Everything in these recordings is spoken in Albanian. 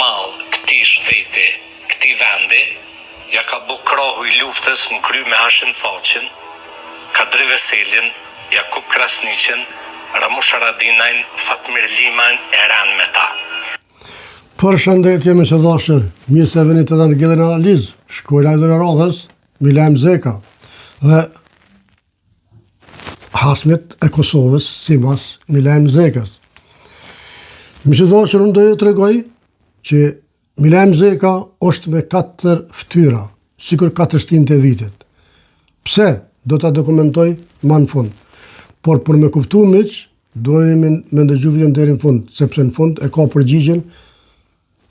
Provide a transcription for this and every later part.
madh këtij shteti, këtij vendi, ja ka bu krahu I luftës në kry me Hashim Thaqin, Kadri Veselin, Jakub Krasniqin, Ramush Haradinajn, Fatmir Liman e ran me ta. Përshëndetje me që dashër, mirë se veni të dhe në gjedhën analizë, shkolla e dhe Rodhës, Milajm Zeka dhe Hasmit e Kosovës, sipas Milajm Zekës. Me që dashër, unë do ju të regoj që Milajm Zeka është me 4 ftyra, sikur 400 të vitit. Pse? Do të dokumentoj ma në fund. Por për me kuptu miq, do me ndëgju videon deri në fund, sepse në fund e ka përgjigjen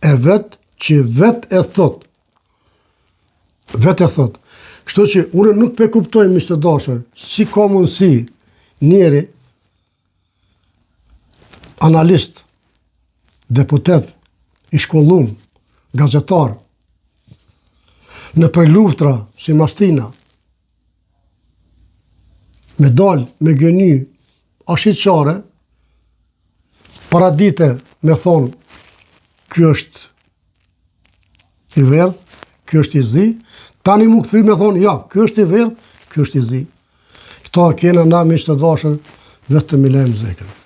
e vetë që vetë e thot. Vetë e thot. Kështu që unë nuk pe kuptoj miq të dashur, si ka mundësi njeri analist, deputet, I shkollum, gazetar, në për luftra si Mastina, me dal, me gëny, ashitqare, paradite me thonë, kjo është I verdh, kjo është I zi, tani mu këthy me thonë, ja, kjo është I verdh, kjo është I zi. Këto kena na miq të dashur vetëm Milajm Zekën.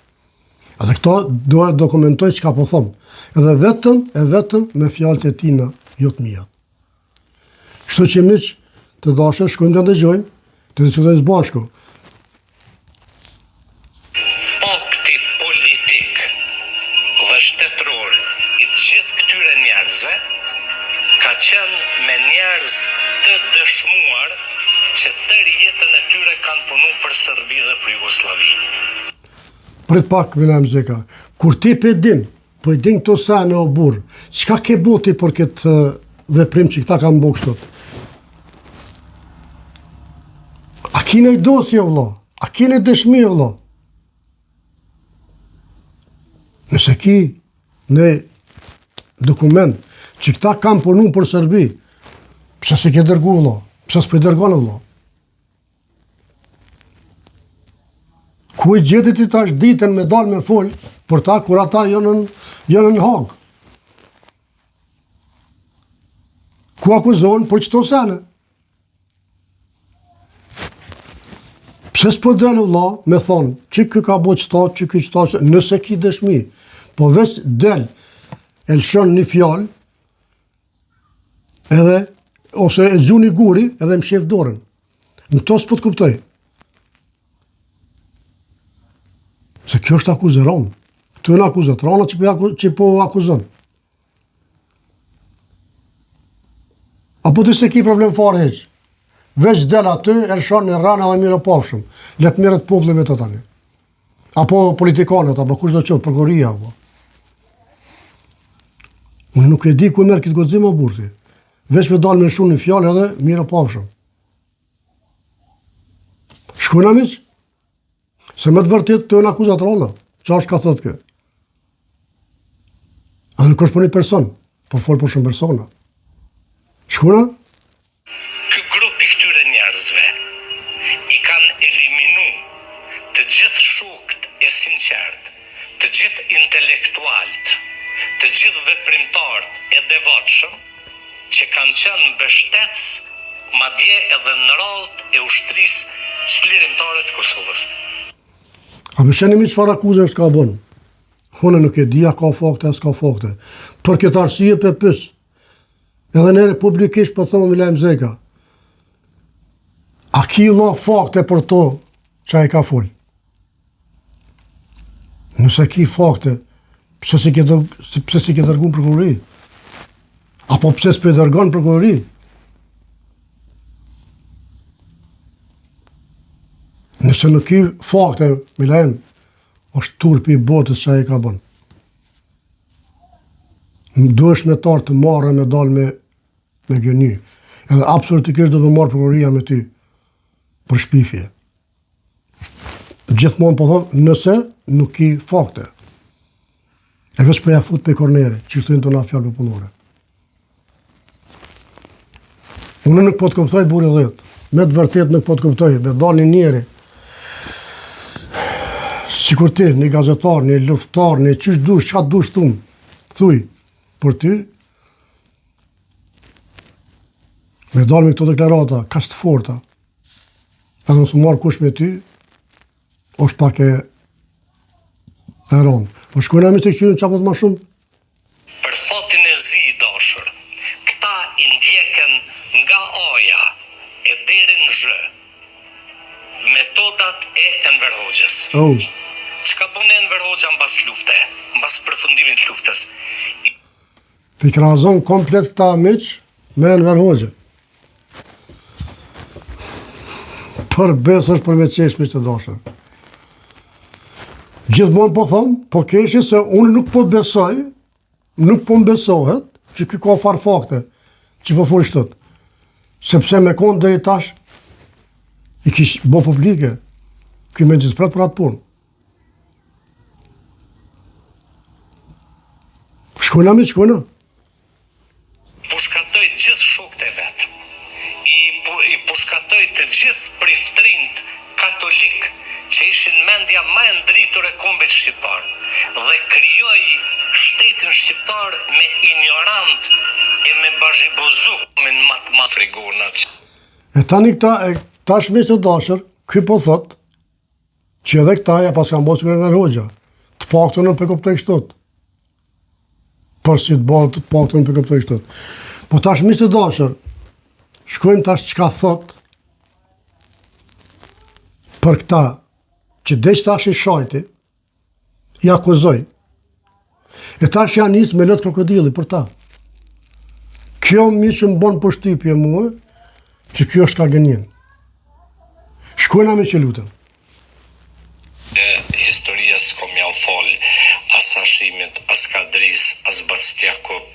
Edhe këto do e dokumentoj çka po them. Edhe vetëm me fjalët e tina, jo të mia. Kështu që miq të dashur, shkojmë të dëgjojmë, të diskutojmë së bashku. Pakti politik dhe shtetëror I të gjithë këtyre njerëzve ka qenë me njerëz të dëshmuar që tërë jetën e tyre kanë punu për Serbi dhe për Jugosllavi. Prit pak, Milajm Zeka, kur ti pe din këto sene o burr, çka ke boti për këtë veprim që këta kanë bërë kështu? A kine I dosje o vëlla? A kine dëshmi o vëlla? Nëse ki në dokument që këta kanë punu për Serbi, pse se ke dërgu vëlla? Pse s'po I dërgon vëlla? Ku I gjetit I tash ditën me dal me fol për ta kur ata janë në Hag? Ku akuzon për çto sene? Pse s'po del vëlla me thonë, që kë ka bo qëta, që kë qëta, nëse ki dëshmi, po veç del, e lëshon një fjalë, edhe, ose e zuni guri, edhe më shef dorën. Në to s'po të kuptoj. Se kjo është akuzëron. Këtu në akuzat, rana që po akuzon. Apo të se ki problem fare heq. Veç del aty, e lëshon në rana dhe mire pafshëm. Letë mire të popleve të tani. Apo politikanët, apo kush do qëtë, përgoria, apo. Unë nuk e di ku merë këtë godzim o burti. Veç me dalë me shumë një fjallë edhe mire pafshëm. Shkujna miq? Se me të vërtet të në akuzat rona. Qa është ka thëtë kë? A nuk është për një person, por folë për shumë persona. Shkuna? Ky grup I këtyre njerëzve I kanë eliminu të gjithë shokët e sinqert, të gjithë intelektualt, të gjithë veprimtarët e devotshëm që kanë qenë mbështetës, madje edhe në radhët e ushtrisë çlirimtare të Kosovës. A më sheni mi çfarë akuzë është ka bënë? Hune nuk e dia ka fakte, s'ka fakte. Për këtë arsye pe pys. Edhe ne republikisht për thëmë Milajm Zeka. A ki la fakte për to që I ka full? Nëse ki fakte, pse si ke dërgun prokurori? Apo pse s'pe dërgon prokurori? Nëse nuk I fakte, Milajm, është turpi I botës që I ka bën. Duhesh me tarë të marrë me dalë me gëny. Edhe absolutikisht do të marrë prokuroria me ty për shpifje. Gjithmonë po thonë, nëse nuk I fakte. E veç për ja fut për kornere, që shtojnë të na fjallë popullore. Unë nuk po të kuptoj buri dhejt. Me të vërtet nuk po të kuptoj. Me dalë një njeri, sikur ti, një gazetar, një luftar, një qysh dush, qa dush thumë, thuj, për ty, me dalë me këto deklarata, ka të forta, edhe nësë marrë kush me ty, është pak e rëndë. Po shkojna me të këqyrën qa po të ma shumë? Për thotin e zi i dashur, këta i ndjekën nga aja e deri në zhë, metodat e Enver Hoxhës. Çka bën Enver Hoxha mbas lufte, mbas përfundimit të luftës? I krahazon komplet këta miq me Enver Hoxhën. Për besë është për me qesh miq të dashur. Gjithmonë po thëmë, po keshi se unë nuk po besoj, nuk po më besohet, që ky ka farë fakte, që po folë shtët. Sepse me konë deri tash, i kish bo publike, ky me gjithpret për atë punë. Shkojna mi, shkojna. Pushkatoj gjithë shokët e vetë. I pushkatoj të gjithë priftrinjt katolik që ishin mendja më e ndritur e kombit shqiptar dhe krijoi shtetin shqiptar me ignorant e me bazhibozuk me më frigonat. E tani këta shmi të dashër, ky po thot që edhe këta ja pas kanë bosur Enver Hoxha. Të paktën në përkoptoj kështot. Për si të bëllë të paktën në përkoptoj kështot. Po ta shmi të dashër, shkojmë tash çka thot për këta që deq tash i shajti, i akuzoj. E tash janë nisë me lëtë krokodili për ta. Kjo mi që më bon përshtypje mua, që kjo është ka gënjen. Shkojna me që lutëm. Historia s'kom ja u fol, as Hashimit, as Kadris, as Bactjakub,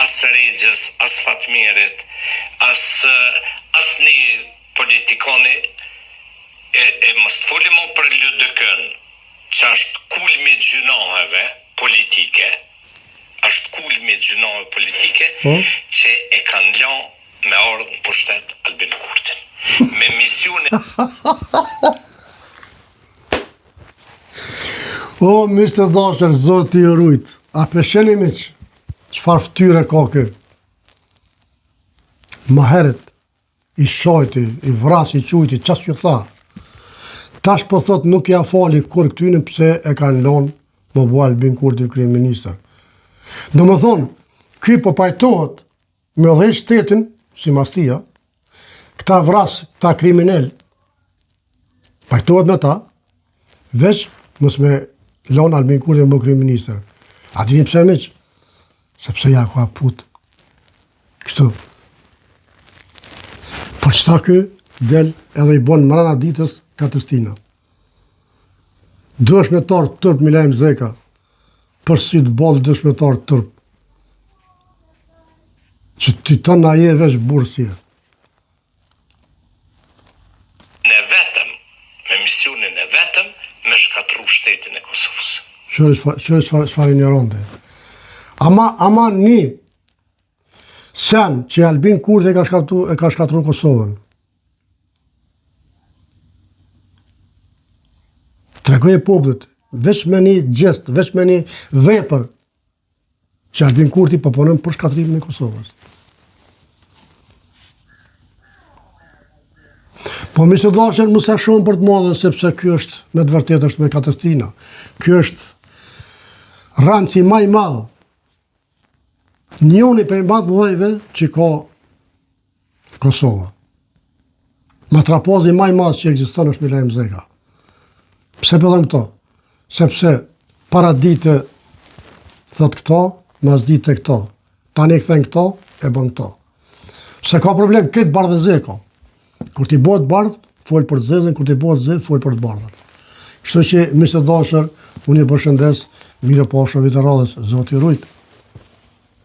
as Regjës, as Fatmirit, as një politikoni, e mos të folim o për LDK-n, që është kulmi gjinoheve politike, që e kanë lanë me ardhë në pushtet Albin Kurtin. Me misione... O, miq të dashur, Zoti ju rujt. A pesheni miq, çfarë fytyre ka ky? Më herët i shajti, i vrasi, i qujti, ças ju tha. Tash po thot nuk ja fali kur këtyne pse e kanë lënë më bu Albin Kurti kryeministër. Domethënë, ky po pajtohet me dhënë shtetin, si mastia, këta vras, këta kriminal, pajtohet me ta, veç mos me lënë Albin Kurti më kryeministër. A dini pse miq? Sepse ja ka put. Kështu. Por çta ky del edhe i bon mrena ditës Katëstina. Dëshmetar tërp Milajm Zeka, për si të bodhë dëshmetar tërp. Që ti të na je veç burësie. Ne vetëm, me misionin e vetëm, me shkatru shtetin e Kosovës. Çfarë ignorante. Ama një sen që Albin Kurti e ka shkatru Kosovën. Tregoj e popullit, veç me një gjest, veç me një vepër që Albin Kurti po punon për shkatrimin e Kosovës. Po mi të dashur mos e shohim për të madhe, sepse ky është me të vërtetë është me Katëstina. Ky është ranci më i madh. Njëri për mbaj vojve që ka Kosova. Matrapozi më i madh që ekziston është Milajm Zeka. Pse pëllëm këto? Sepse para dite thot këto, mas dite këto. Tani këthen këto, e bën këto. Se ka problem këtë bardhë dhe zeka. Kur ti bëhet bardhë, folë për të zezën, kur ti bëhet zezë, folë për të bardhën. Kështu që, miq të dashur, unë ju përshëndes, mirë pafshim vit të radhës, Zoti ju rujt.